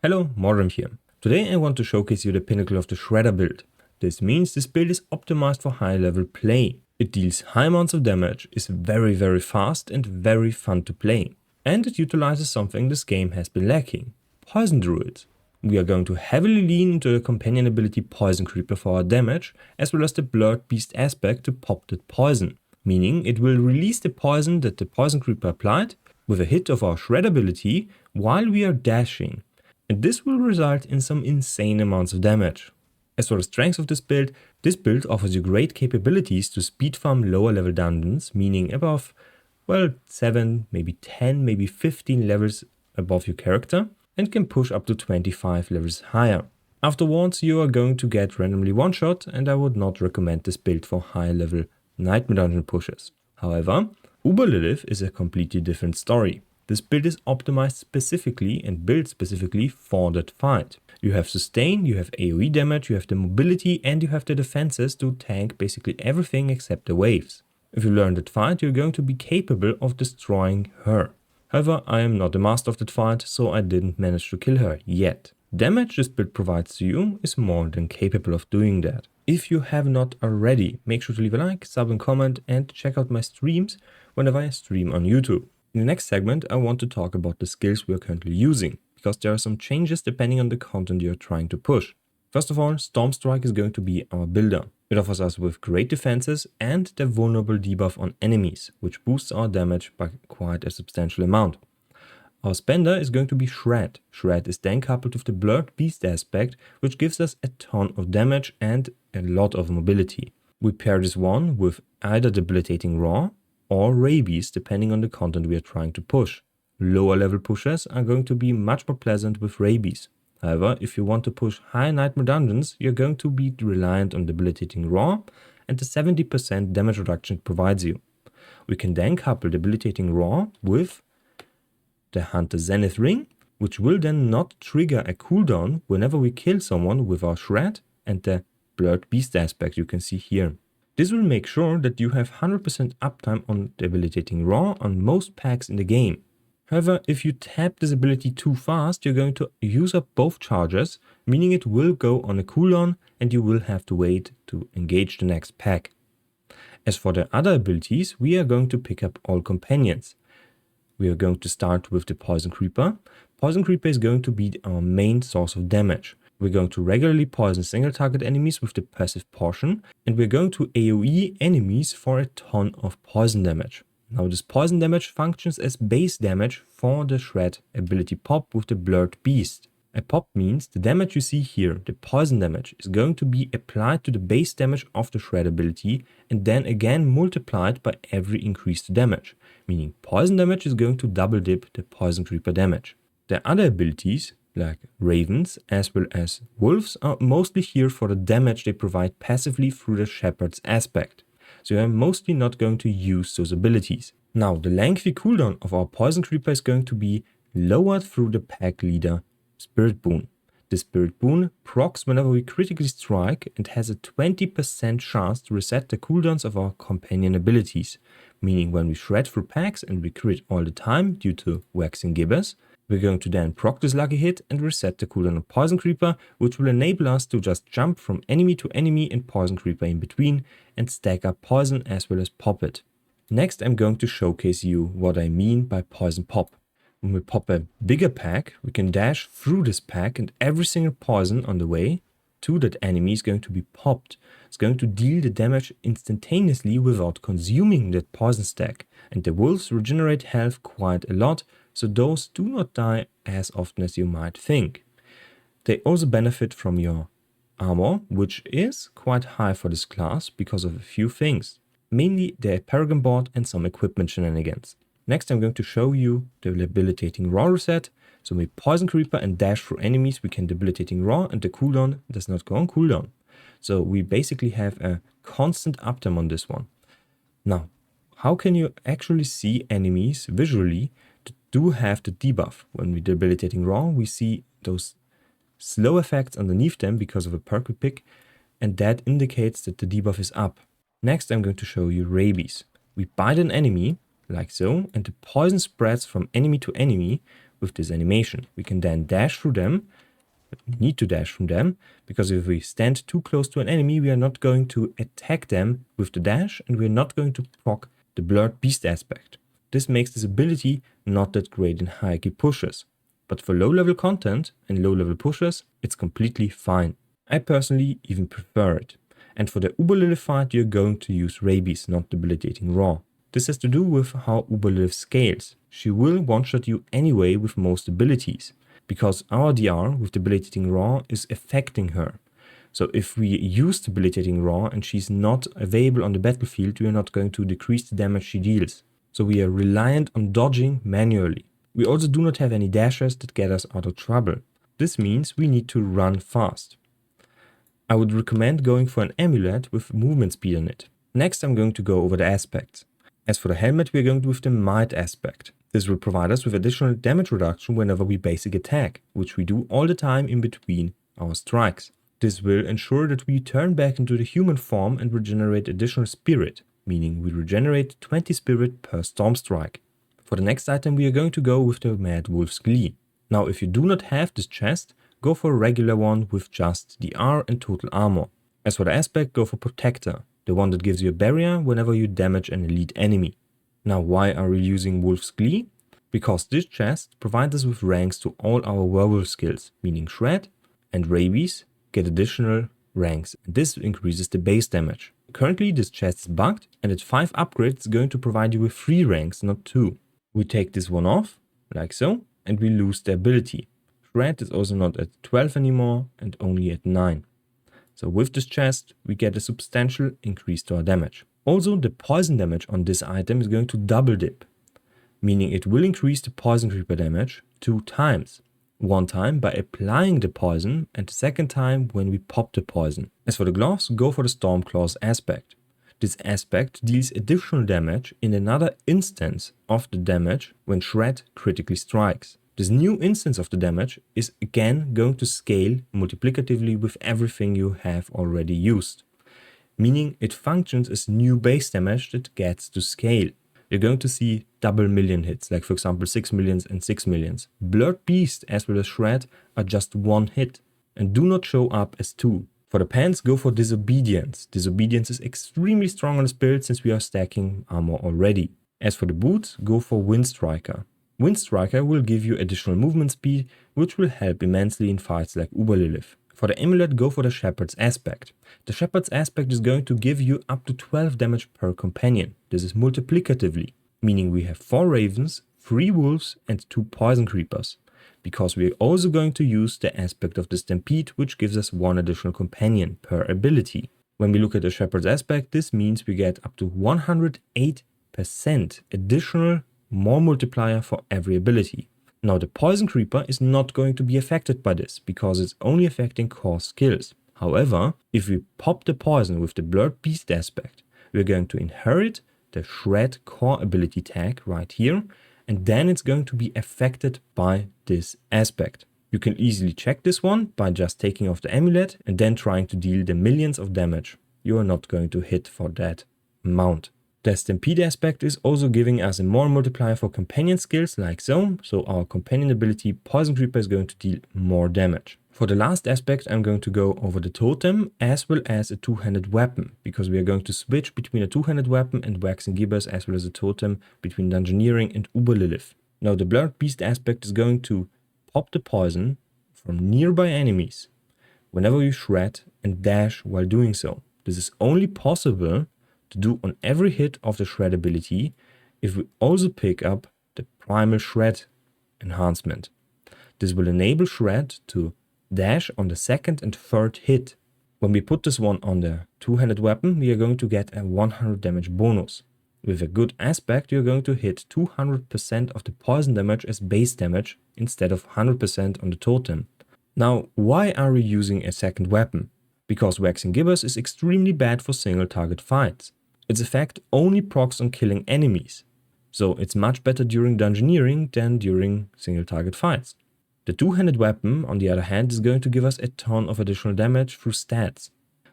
Hello, Modern here. Today I want to showcase you the pinnacle of the Shredder build. This means this build is optimized for high level play. It deals high amounts of damage, is very fast and very fun to play. And it utilizes something this game has been lacking: Poison Druids. We are going to heavily lean into the companion ability Poison Creeper for our damage, as well as the Blurred Beast aspect to pop that poison, meaning it will release the poison that the Poison Creeper applied with a hit of our Shred ability while we are dashing. And this will result in some insane amounts of damage. As for the strengths of this build offers you great capabilities to speed farm lower level dungeons, meaning above, well, 7, maybe 10, maybe 15 levels above your character, and can push up to 25 levels higher. Afterwards you are going to get randomly one-shot, and I would not recommend this build for high level Nightmare Dungeon pushes. However, Uber Lilith is a completely different story. This build is optimized specifically and built specifically for that fight. You have sustain, you have AoE damage, you have the mobility, and you have the defenses to tank basically everything except the waves. If you learn that fight, you're going to be capable of destroying her. However, I am not a master of that fight, so I didn't manage to kill her yet. Damage this build provides to you is more than capable of doing that. If you have not already, make sure to leave a like, sub and comment, and check out my streams whenever I stream on YouTube. In the next segment, I want to talk about the skills we are currently using, because there are some changes depending on the content you are trying to push. First of all, Storm Strike is going to be our builder. It offers us with great defenses and the vulnerable debuff on enemies, which boosts our damage by quite a substantial amount. Our spender is going to be Shred. Shred is then coupled with the Blurred Beast aspect, which gives us a ton of damage and a lot of mobility. We pair this one with either Debilitating Roar or Rabies, depending on the content we are trying to push. Lower level pushers are going to be much more pleasant with Rabies. However, if you want to push high Nightmare Dungeons, you're going to be reliant on Debilitating Roar and the 70% damage reduction it provides you. We can then couple Debilitating Roar with the Hunter Zenith Ring, which will then not trigger a cooldown whenever we kill someone with our Shred, and the Blurred Beast aspect you can see here. This will make sure that you have 100% uptime on Debilitating Roar on most packs in the game. However, if you tap this ability too fast, you're going to use up both charges, meaning it will go on a cooldown and you will have to wait to engage the next pack. As for the other abilities, we are going to pick up all companions. We are going to start with the Poison Creeper. Poison Creeper is going to be our main source of damage. We're going to regularly poison single target enemies with the passive portion, and we're going to AoE enemies for a ton of poison damage. Now this poison damage functions as base damage for the Shred ability pop with the Blurred Beast. A pop means the damage you see here, the poison damage, is going to be applied to the base damage of the Shred ability and then again multiplied by every increased damage, meaning poison damage is going to double dip the Poison Creeper damage. The other abilities, like Ravens as well as Wolves, are mostly here for the damage they provide passively through the Shepherd's aspect. So I'm mostly not going to use those abilities. Now the lengthy cooldown of our Poison Creeper is going to be lowered through the pack leader Spirit Boon. The Spirit Boon procs whenever we critically strike and has a 20% chance to reset the cooldowns of our companion abilities, meaning when we shred through packs and we crit all the time due to Waxing Gibbous, we're going to then proc this lucky hit and reset the cooldown of Poison Creeper, which will enable us to just jump from enemy to enemy and Poison Creeper in between and stack up poison as well as pop it. Next I'm going to showcase you what I mean by poison pop. When we pop a bigger pack, we can dash through this pack and every single poison on the way to that enemy is going to be popped. It's going to deal the damage instantaneously without consuming that poison stack, and the wolves regenerate health quite a lot, so those do not die as often as you might think. They also benefit from your armor, which is quite high for this class because of a few things, mainly the Paragon Board and some equipment shenanigans. Next I'm going to show you the Debilitating Roar reset. So when we Poison Creeper and dash through enemies, we can Debilitating Roar and the cooldown does not go on cooldown. So we basically have a constant uptime on this one. Now, how can you actually see enemies visually that do have the debuff? When we Debilitating Roar, we see those slow effects underneath them because of a perk we pick, and that indicates that the debuff is up. Next I'm going to show you Rabies. We bite an enemy, like so, and the poison spreads from enemy to enemy, with this animation. We can then dash through them, but we need to dash from them, because if we stand too close to an enemy, we are not going to attack them with the dash, and we are not going to proc the Blurred Beast aspect. This makes this ability not that great in hierarchy pushes, but for low level content and low level pushes, it's completely fine. I personally even prefer it. And for the Uber-Lilith fight, you're going to use Rabies, not Debilitating Raw. This has to do with how Uber-Lilith scales. She will one-shot you anyway with most abilities, because our DR with Debilitating Raw is affecting her. So if we use Debilitating Raw and she's not available on the battlefield, we are not going to decrease the damage she deals. So we are reliant on dodging manually. We also do not have any dashes that get us out of trouble. This means we need to run fast. I would recommend going for an amulet with movement speed on it. Next I'm going to go over the aspects. As for the helmet, we are going with the Might aspect. This will provide us with additional damage reduction whenever we basic attack, which we do all the time in between our strikes. This will ensure that we turn back into the human form and regenerate additional spirit, meaning we regenerate 20 spirit per storm strike. For the next item we are going to go with the Mad Wolf's Glee. Now if you do not have this chest, go for a regular one with just the R and total armor. As for the aspect, go for Protector, the one that gives you a barrier whenever you damage an elite enemy. Now why are we using Wolf's Glee? Because this chest provides us with ranks to all our werewolf skills, meaning Shred and Rabies get additional ranks, and this increases the base damage. Currently this chest is bugged, and at 5 upgrades it's going to provide you with 3 ranks, not 2. We take this one off, like so, and we lose the ability. Shred is also not at 12 anymore and only at 9. So with this chest we get a substantial increase to our damage. Also the poison damage on this item is going to double dip, meaning it will increase the poison creeper damage 2 times. One time by applying the poison and the second time when we pop the poison. As for the gloves, go for the Stormclaws aspect. This aspect deals additional damage in another instance of the damage when Shred critically strikes. This new instance of the damage is again going to scale multiplicatively with everything you have already used, meaning it functions as new base damage that gets to scale. You're going to see double million hits, like for example 6 millions and 6 millions. Blurred Beast as well as Shred are just 1 hit and do not show up as 2. For the pants, go for Disobedience. Disobedience is extremely strong on this build since we are stacking armor already. As for the boots, go for Windstriker. Windstriker will give you additional movement speed, which will help immensely in fights like Uber-Lilith. For the amulet, go for the Shepherd's aspect. The Shepherd's aspect is going to give you up to 12 damage per companion. This is multiplicatively, meaning we have 4 ravens, 3 wolves and 2 poison creepers. Because we are also going to use the aspect of the Stampede, which gives us 1 additional companion per ability. When we look at the Shepherd's aspect, this means we get up to 108% additional more multiplier for every ability. Now the Poison Creeper is not going to be affected by this, because it's only affecting core skills. However, if we pop the poison with the Blurred Beast aspect, we're going to inherit the Shred core ability tag right here, and then it's going to be affected by this aspect. You can easily check this one by just taking off the amulet and then trying to deal the millions of damage. You are not going to hit for that amount. The Stampede aspect is also giving us a more multiplier for companion skills like so our companion ability Poison Creeper is going to deal more damage. For the last aspect I'm going to go over the totem as well as a two-handed weapon, because we are going to switch between a two-handed weapon and Waxing Gibbous as well as a totem between Dungeoneering and Uber-Lilith. Now the Blurred Beast aspect is going to pop the poison from nearby enemies whenever you shred and dash while doing so. This is only possible to do on every hit of the Shred ability if we also pick up the Primal Shred enhancement. This will enable Shred to dash on the second and third hit. When we put this one on the two-handed weapon, we are going to get a 100 damage bonus. With a good aspect, you're going to hit 200% of the poison damage as base damage instead of 100% on the totem. Now, why are we using a second weapon? Because Waxing Gibbous is extremely bad for single target fights. Its effect only procs on killing enemies, so it's much better during Dungeoneering than during single target fights. The two-handed weapon, on the other hand, is going to give us a ton of additional damage through stats.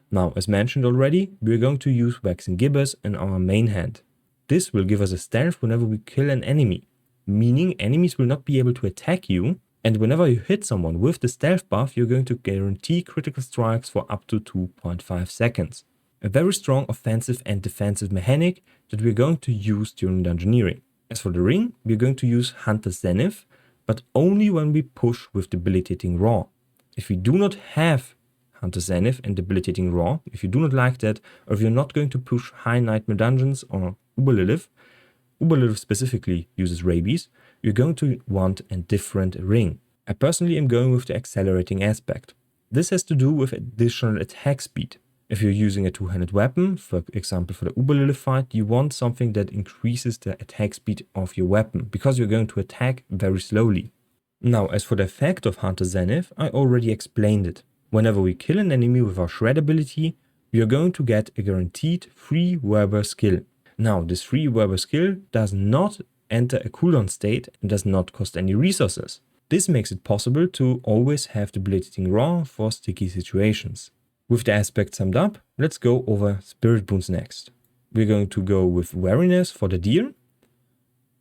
Now, as mentioned already, we are going to use Waxing Gibbous in our main hand. This will give us a stealth whenever we kill an enemy. meaning enemies will not be able to attack you, and whenever you hit someone with the stealth buff, you're going to guarantee critical strikes for up to 2.5 seconds. A very strong offensive and defensive mechanic that we're going to use during dungeoneering. As for the ring, we're going to use Hunter's Zenith, but only when we push with Debilitating Roar. If we do not have Hunter's Zenith and Debilitating Roar, if you do not like that, or if you're not going to push High Nightmare Dungeons or Uber Lilith specifically uses rabies, you're going to want a different ring. I personally am going with the accelerating aspect. This has to do with additional attack speed. If you're using a two-handed weapon, for example for the Uber Lilith fight, you want something that increases the attack speed of your weapon, because you're going to attack very slowly. Now, as for the effect of Hunter's Zenith, I already explained it. Whenever we kill an enemy with our Shred ability, we are going to get a guaranteed free Weber skill. Now, this free Weber skill does not enter a cooldown state and does not cost any resources. This makes it possible to always have Debilitating Roar for sticky situations. With the aspect summed up, let's go over Spirit Boons next. We're going to go with Wariness for the Deer,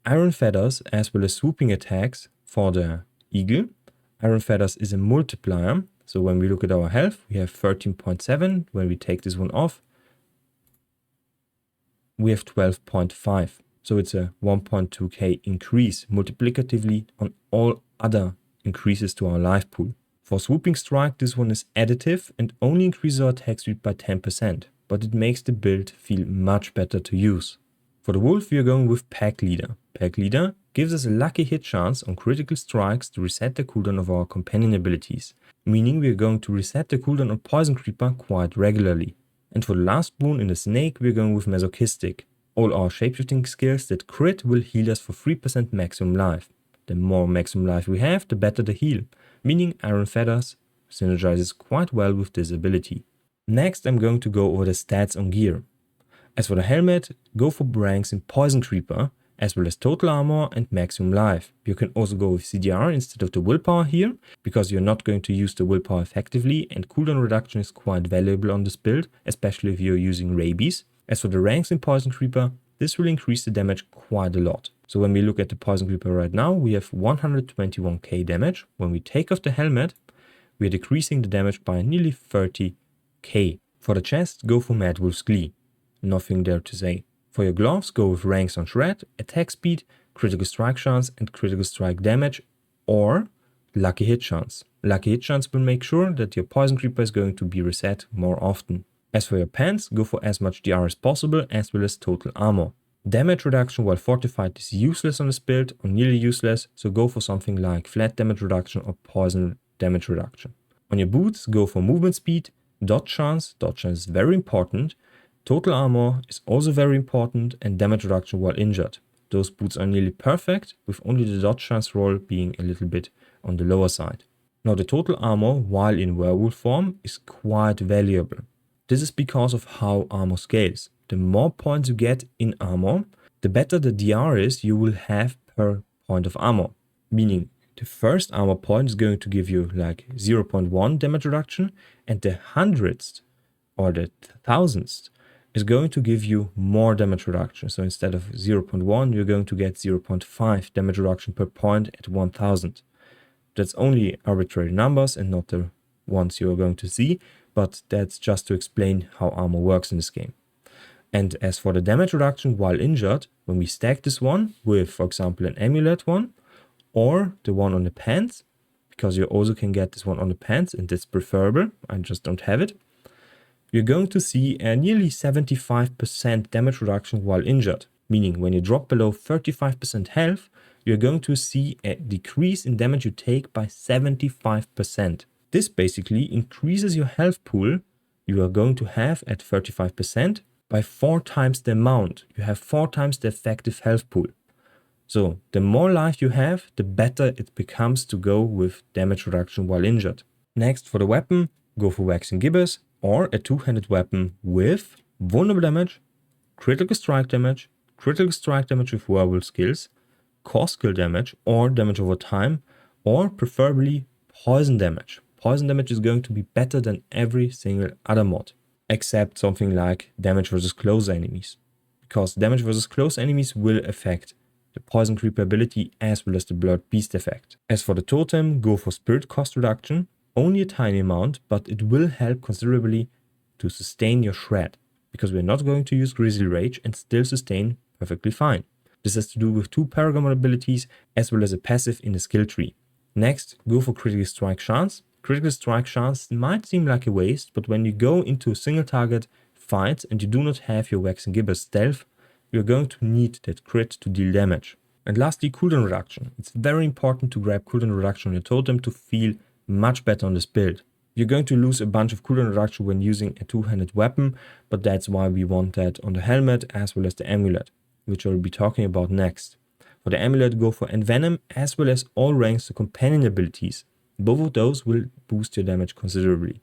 Iron Feathers as well as swooping attacks for the Eagle. Iron Feathers is a multiplier, so when we look at our health, we have 13.7. When we take this one off, we have 12.5. So it's a 1.2k increase multiplicatively on all other increases to our life pool. For Swooping Strike, this one is additive and only increases our attack speed by 10%, but it makes the build feel much better to use. For the Wolf, we are going with Pack Leader. Pack Leader gives us a lucky hit chance on critical strikes to reset the cooldown of our companion abilities, meaning we are going to reset the cooldown on Poison Creeper quite regularly. And for the last boon in the Snake, we are going with Masochistic. All our shapeshifting skills that crit will heal us for 3% maximum life. The more maximum life we have, the better the heal, meaning Iron Feathers synergizes quite well with this ability. Next, I'm going to go over the stats on gear. As for the helmet, go for ranks in Poison Creeper, as well as total armor and maximum life. You can also go with CDR instead of the willpower here, because you're not going to use the willpower effectively, and cooldown reduction is quite valuable on this build, especially if you're using rabies. As for the ranks in Poison Creeper, this will increase the damage quite a lot. So when we look at the Poison Creeper right now, we have 121k damage. When we take off the helmet, we are decreasing the damage by nearly 30k. For the chest, go for Mad Wolf's Glee. Nothing there to say. For your gloves, go with ranks on Shred, attack speed, critical strike chance and critical strike damage, or lucky hit chance. Lucky hit chance will make sure that your Poison Creeper is going to be reset more often. As for your pants, go for as much DR as possible, as well as total armor. Damage reduction while fortified is useless on this build, or nearly useless, so go for something like flat damage reduction or poison damage reduction. On your boots, go for movement speed, dodge chance is very important, total armor is also very important, and damage reduction while injured. Those boots are nearly perfect, with only the dodge chance roll being a little bit on the lower side. Now the total armor while in werewolf form is quite valuable. This is because of how armor scales. The more points you get in armor, the better the DR is you will have per point of armor. Meaning, the first armor point is going to give you like 0.1 damage reduction, and the hundredth or the thousandth is going to give you more damage reduction. So instead of 0.1, you're going to get 0.5 damage reduction per point at 1000. That's only arbitrary numbers and not the ones you are going to see, but that's just to explain how armor works in this game. And as for the damage reduction while injured, when we stack this one with, for example, an amulet one, or the one on the pants, because you also can get this one on the pants, and that's preferable, I just don't have it, you're going to see a nearly 75% damage reduction while injured. Meaning, when you drop below 35% health, you're going to see a decrease in damage you take by 75%. This basically increases your health pool you are going to have at 35% by 4 times the amount. You have 4 times the effective health pool. So the more life you have, the better it becomes to go with damage reduction while injured. Next, for the weapon, go for Waxing Gibbous or a two-handed weapon with vulnerable damage, critical strike damage with werewolf skills, core skill damage or damage over time, or preferably poison damage. Poison damage is going to be better than every single other mod, except something like damage versus close enemies, because damage versus close enemies will affect the Poison Creeper ability, as well as the Blood Beast effect. As for the totem, go for spirit cost reduction, only a tiny amount, but it will help considerably to sustain your shred, because we're not going to use Grizzly Rage and still sustain perfectly fine. This has to do with 2 Paragon Board abilities as well as a passive in the skill tree. Next, go for Critical Strike chance. Critical Strike chance might seem like a waste, but when you go into single target fights and you do not have your Waxing Gibber's stealth, you're going to need that crit to deal damage. And lastly, cooldown reduction. It's very important to grab cooldown reduction on your totem to feel much better on this build. You're going to lose a bunch of cooldown reduction when using a two-handed weapon, but that's why we want that on the helmet as well as the amulet, which I'll be talking about next. For the amulet, go for Envenom as well as all ranks to companion abilities. Both of those will boost your damage considerably.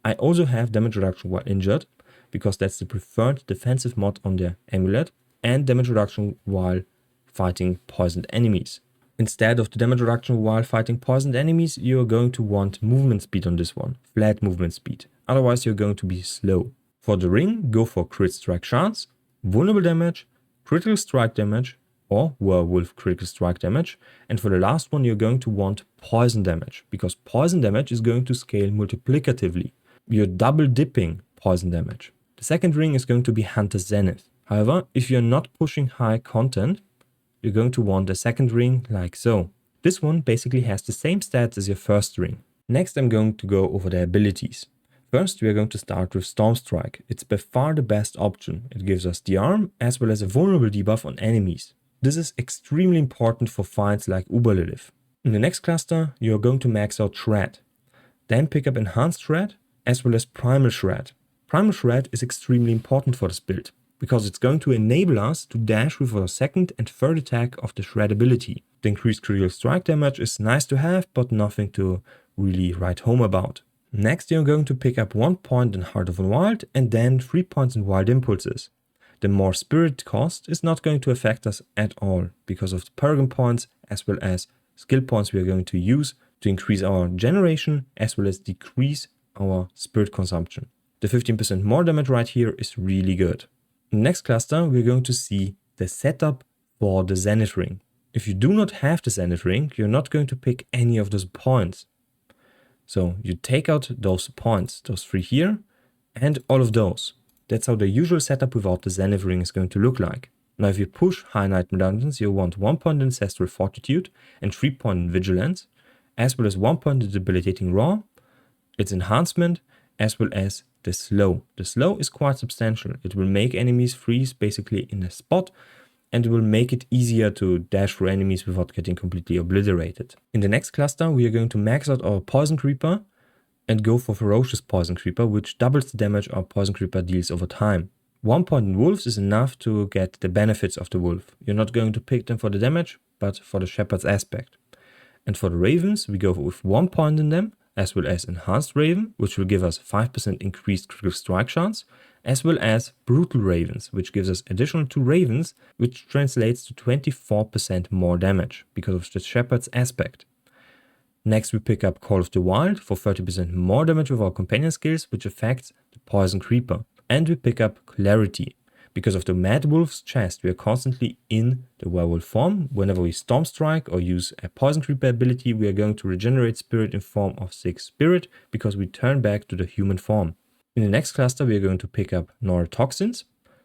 I also have damage reduction while injured, because that's the preferred defensive mod on the amulet, and damage reduction while fighting poisoned enemies. Instead of the damage reduction while fighting poisoned enemies, you're going to want movement speed on this one, flat movement speed. Otherwise you're going to be slow. For the ring, go for crit strike chance, vulnerable damage, critical strike damage, or werewolf critical strike damage. And for the last one, you're going to want poison damage, because poison damage is going to scale multiplicatively. You're double dipping poison damage. The second ring is going to be Hunter's Zenith. However, if you're not pushing high content, you're going to want a second ring like so. This one basically has the same stats as your first ring. Next, I'm going to go over the abilities. First, we are going to start with Storm Strike. It's by far the best option. It gives us the arm as well as a vulnerable debuff on enemies. This is extremely important for fights like Uber-Lilith. In the next cluster, you're going to max out Shred. Then pick up Enhanced Shred as well as Primal Shred. Primal Shred is extremely important for this build, because it's going to enable us to dash with our second and third attack of the Shred ability. The increased critical strike damage is nice to have, but nothing to really write home about. Next, you're going to pick up 1 point in Heart of the Wild and then 3 points in Wild Impulses. The more spirit cost is not going to affect us at all, because of the Paragon points as well as skill points we are going to use to increase our generation as well as decrease our spirit consumption. The 15% more damage right here is really good. In the next cluster, we're going to see the setup for the Zenith Ring. If you do not have the Zenith Ring, you're not going to pick any of those points. So you take out those points, those 3 here, and all of those. That's how the usual setup without the Zenith Ring is going to look like. Now if you push High Nightmare Dungeons, you want 1 point in Ancestral Fortitude and 3 point in Vigilance, as well as 1 point in Debilitating Raw, its enhancement, as well as the slow. The slow is quite substantial. It will make enemies freeze basically in a spot, and it will make it easier to dash through enemies without getting completely obliterated. In the next cluster, we are going to max out our Poison Creeper and go for Ferocious Poison Creeper, which doubles the damage our Poison Creeper deals over time. 1 point in Wolves is enough to get the benefits of the Wolf. You're not going to pick them for the damage, but for the Shepherd's aspect. And for the Ravens, we go with 1 point in them, as well as Enhanced Raven, which will give us 5% increased critical strike chance, as well as Brutal Ravens, which gives us additional 2 Ravens, which translates to 24% more damage because of the Shepherd's aspect. Next, we pick up Call of the Wild for 30% more damage with our companion skills, which affects the Poison Creeper. And we pick up Clarity. Because of the Mad Wolf's chest, we are constantly in the werewolf form. Whenever we Storm Strike or use a Poison Creeper ability, we are going to regenerate spirit in form of 6 spirit, because we turn back to the human form. In the next cluster, we are going to pick up Neurotoxins,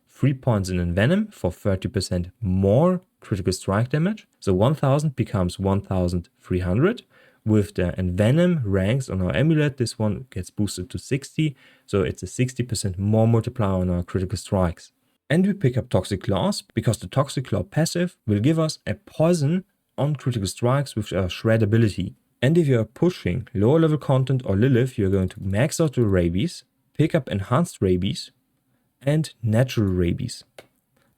3 points in Envenom for 30% more critical strike damage. So 1000 becomes 1300. With the Envenom ranks on our amulet, this one gets boosted to 60, so it's a 60% more multiplier on our critical strikes. And we pick up Toxic Claws, because the Toxic Claw passive will give us a poison on critical strikes with our Shred ability. And if you are pushing lower level content or Lilith, you're going to max out the Rabies, pick up Enhanced Rabies, and Natural Rabies.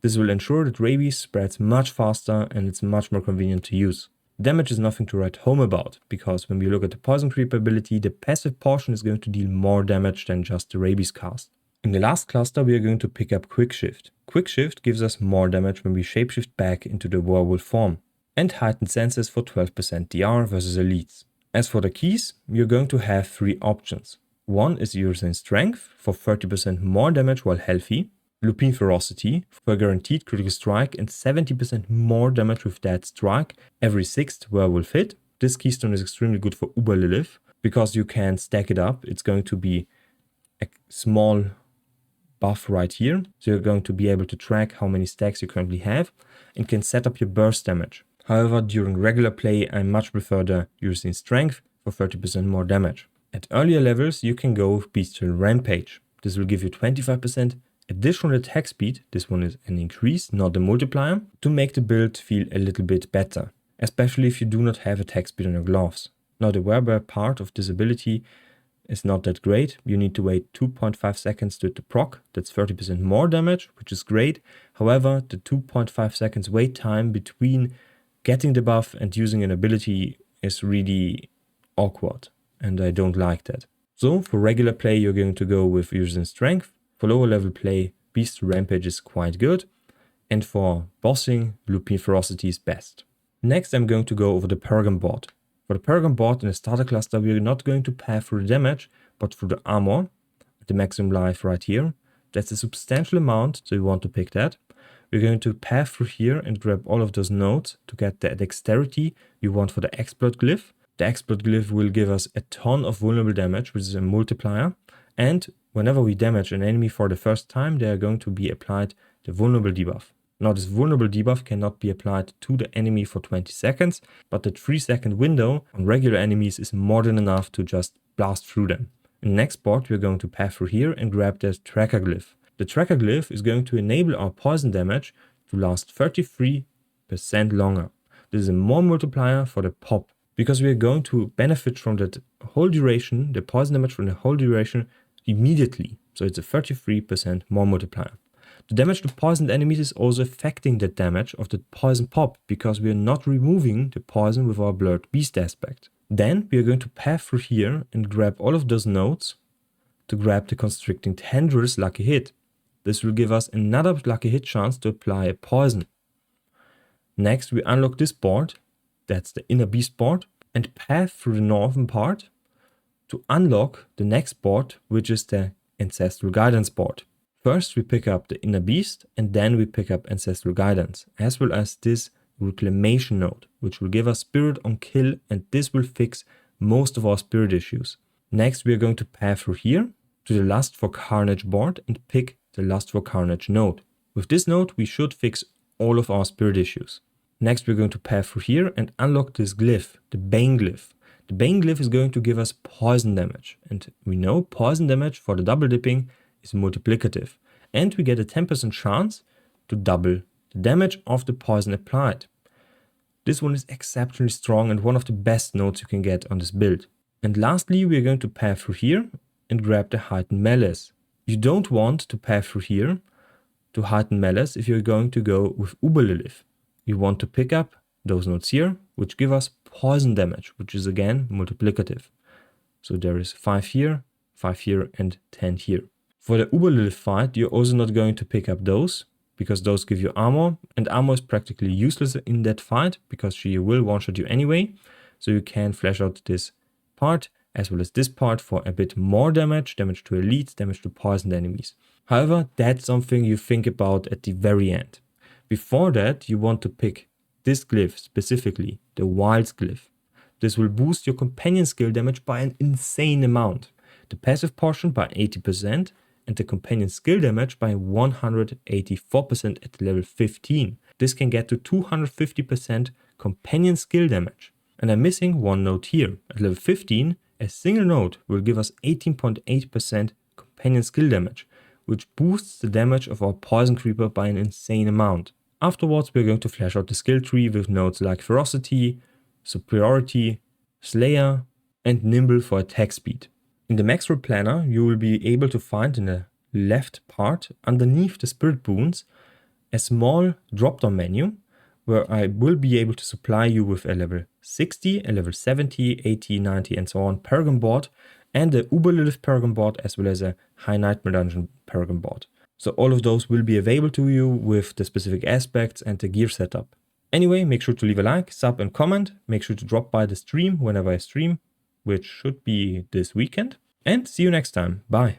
This will ensure that Rabies spreads much faster and it's much more convenient to use. Damage is nothing to write home about, because when we look at the Poison Creeper ability, the passive portion is going to deal more damage than just the Rabies cast. In the last cluster, we are going to pick up Quick Shift. Quick Shift gives us more damage when we shapeshift back into the werewolf form, and Heightened Senses for 12% DR versus elites. As for the keys, you're going to have 3 options. One is using Strength for 30% more damage while healthy. Lupine Ferocity for a guaranteed critical strike and 70% more damage with that strike every 6th werewolf hit. This keystone is extremely good for Uber Lilith because you can stack it up. It's going to be a small buff right here. So you're going to be able to track how many stacks you currently have and can set up your burst damage. However, during regular play, I much prefer the using strength for 30% more damage. At earlier levels, you can go with Bestial Rampage. This will give you 25% additional attack speed. This one is an increase, not a multiplier, to make the build feel a little bit better, especially if you do not have attack speed on your gloves. Now the wearable part of this ability is not that great. You need to wait 2.5 seconds to hit the proc. That's 30% more damage, which is great. However, the 2.5 seconds wait time between getting the buff and using an ability is really awkward, and I don't like that. So for regular play, you're going to go with using strength. For lower level play, Bestial Rampage is quite good. And for bossing, Lupine Ferocity is best. Next, I'm going to go over the Paragon Board. For the Paragon Board in the starter cluster, we're not going to path through the damage, but through the armor, at the maximum life right here. That's a substantial amount, so you want to pick that. We're going to path through here and grab all of those nodes to get the dexterity you want for the exploit glyph. The exploit glyph will give us a ton of vulnerable damage, which is a multiplier. And whenever we damage an enemy for the first time, they are going to be applied the vulnerable debuff. Now this vulnerable debuff cannot be applied to the enemy for 20 seconds, but the 3-second window on regular enemies is more than enough to just blast through them. In the next board, we're going to path through here and grab the tracker glyph. The tracker glyph is going to enable our poison damage to last 33% longer. This is a more multiplier for the pop, because we are going to benefit from that whole duration, the poison damage from the whole duration immediately. So it's a 33% more multiplier. The damage to poisoned enemies is also affecting the damage of the poison pop, because we are not removing the poison with our blurred beast aspect. Then we are going to path through here and grab all of those nodes to grab the constricting tendrils lucky hit. This will give us another lucky hit chance to apply a poison. Next we unlock this board, that's the inner beast board, and path through the northern part to unlock the next board, which is the ancestral guidance board. First we pick up the inner beast and then we pick up ancestral guidance, as well as this reclamation node, which will give us spirit on kill, and this will fix most of our spirit issues. Next we are going to path through here to the Lust for Carnage board and pick the Lust for Carnage node. With this node we should fix all of our spirit issues. Next we're going to path through here and unlock this glyph, the Bane glyph. The Bane glyph is going to give us poison damage, and we know poison damage for the double dipping is multiplicative, and we get a 10% chance to double the damage of the poison applied. This one is exceptionally strong and one of the best nodes you can get on this build. And lastly, we are going to path through here and grab the Heightened Malice. You don't want to path through here to Heightened Malice if you're going to go with Uber Lilith. You want to pick up those nodes here, which give us poison damage, which is again multiplicative. So there is 5 here, and 10 here. For the Uber Lilith fight, you're also not going to pick up those, because those give you armor, and armor is practically useless in that fight, because she will one-shot you anyway. So you can flash out this part, as well as this part for a bit more damage, damage to elites, damage to poisoned enemies. However, that's something you think about at the very end. Before that, you want to pick this glyph specifically, the Wilds glyph. This will boost your companion skill damage by an insane amount, the passive portion by 80%, and the companion skill damage by 184% at level 15. This can get to 250% companion skill damage. And I'm missing one node here. At level 15, a single node will give us 18.8% companion skill damage, which boosts the damage of our poison creeper by an insane amount. Afterwards, we're going to flash out the skill tree with nodes like Ferocity, Superiority, Slayer, and Nimble for attack speed. In the Maxwell Planner, you will be able to find in the left part, underneath the Spirit Boons, a small drop-down menu where I will be able to supply you with a level 60, a level 70, 80, 90 and so on Paragon Board, and a Uber Lilith Paragon Board, as well as a High Nightmare Dungeon Paragon Board. So all of those will be available to you with the specific aspects and the gear setup. Anyway, make sure to leave a like, sub and comment. Make sure to drop by the stream whenever I stream, which should be this weekend. And see you next time. Bye.